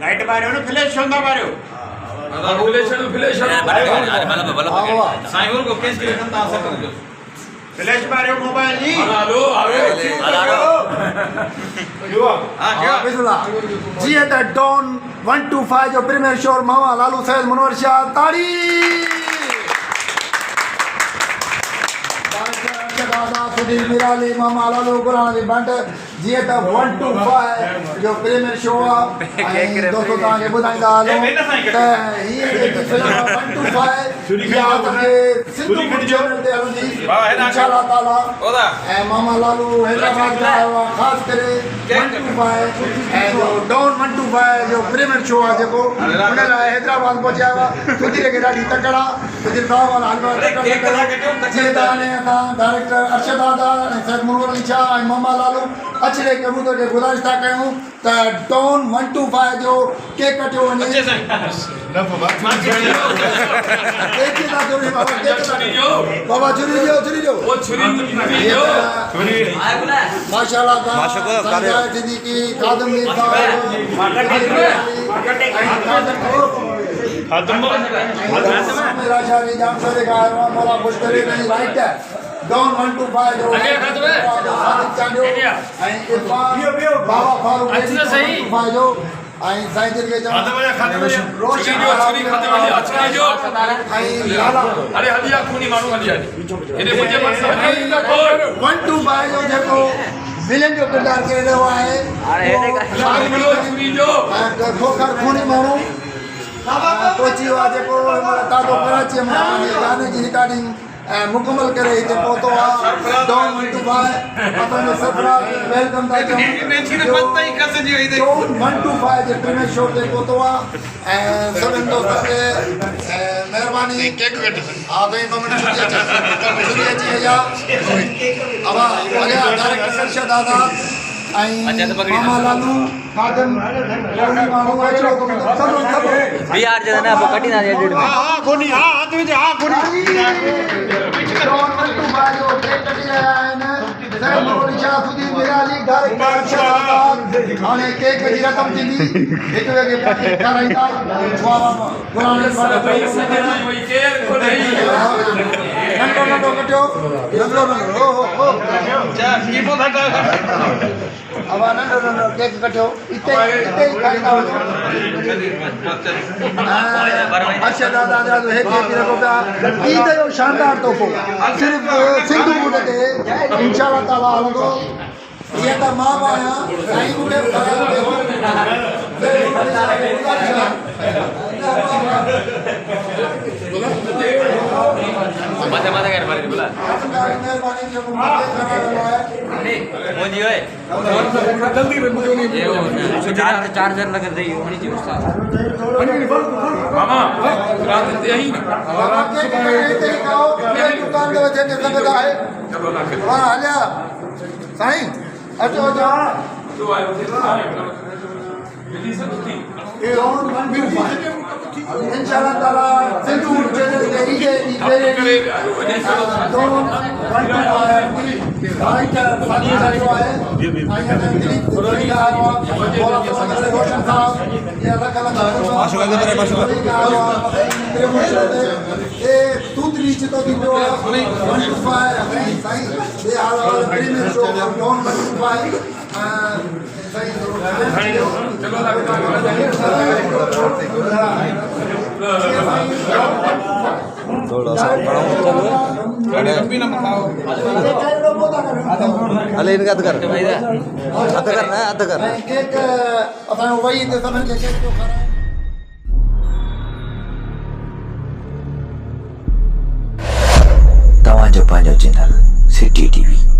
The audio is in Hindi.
लाइट मारियो ना फ्लैश होंदा मारियो फ्लैश साईं को केस के ता सकते फ्लैश मारियो मोबाइल जी हेलो हां क्या बिस्मिल्लाह जी है द डॉन 125 जो प्रीमियर शो मामा लालू सैयद मुनव्वर शाह ताड़ी सुधीर मिराली मामा लालू गुलानी बंड जी त 125 जो प्रीमियर शो आहे दोस्तों तव्हांखे ॿुधाईंदा हलूं त हीअ जेकी फिल्म 125 इहा असांखे सिंधू चैनल ते हलंदी इंशाअल्लाह ताला ऐं मामा लालू हैदराबाद खां आयो आहे ख़ासि करे 125 ऐं जो डॉन 125 जो प्रीमियर शो आहे जेको उन लाइ हैदराबाद पहुचा आहे सुधीर खे ॾाढी तकड़ आहे सुधीर साहब जीअं त हाणे असां डायरेक्टर अरशद दादा ऐं सैयद मुनव्वर शाह ऐं मामा लालू अचरे कबूतर खे गुज़ारिश था कयूं त डॉन 125 जो केक कटियो वञे बाबा छुरी जो माशाल्लाह सिद्दीकी खादिम मीर डॉन 125 जो बाबा फारूक जो ऐं साईं दिल के रोशन अरे हलिया खूनी माण्हू हलिया हेॾे मुंहिंजे 125 जो जेको विलेन जो किरदारु करे रहियो आहे खोखर खूनी माण्हू पहुची वियो आहे जेको ताज़ो कराचीअ में गाने जी रिकॉर्डिंग मुकम्मल करे हिते पहुतो आहे डॉन 125 असांजो सरफराज़ वेलकम था चऊं डॉन 125 जे प्रीमियर शो ते पहुतो आहे ऐं सभिनि दोस्तनि खे महिरबानी केक कट हा साईं ॿ मिंट छुटी अची वई आहे अवा अॻियां डायरेक्टर अरशद दादा ऐं मामा लालू खादिम माण्हू अचो बिहार जे ना कटी ना एडिट में हां कोनी हां तू जे हां कोनी डॉन 125 जो केक कटी रहिया आहिनि सैयद मुनव्वर शाह सुधीर मिराली डायरेक्टर अरशद हाणे केक जी रक़म थींदी हिक ॿिए खे खाराईंदा नंढो कटियो नंढो अब नंढो केक कटियो हिते ई खाईंदा वञो अरशद दादा जो हिते बि रखो पिया ईद जो शानदार तोहफ़ो सिर्फ़ सिंधू मूड ते इंशाअल्लाह ताला हलंदो ये त मां आहियां साईं मूंखे मत कर मारे बोला मोदी ओए जल्दी चार्जर लगा दे होनी चाहिए उस्ताद मामा रात यही दुकान के वजह से संगत है हां हलिया साईं अचो तो आयो मिली सकती ए ऑन 125 इंशाअल्लाह ताला सिंधू चैनल के ईजे डॉन 125 राइटर साथी जो है रोशन साहब ये अलग अलग ए दूसरी चीज तो जो 125 साईं ये हाल प्रीमियर शो डॉन 125 थोड़ा सा अले इनका अध करना है अध कर केक अपन वही ते समझ के केक जो खाना तवाजो पांजो चैनल सिटी टीवी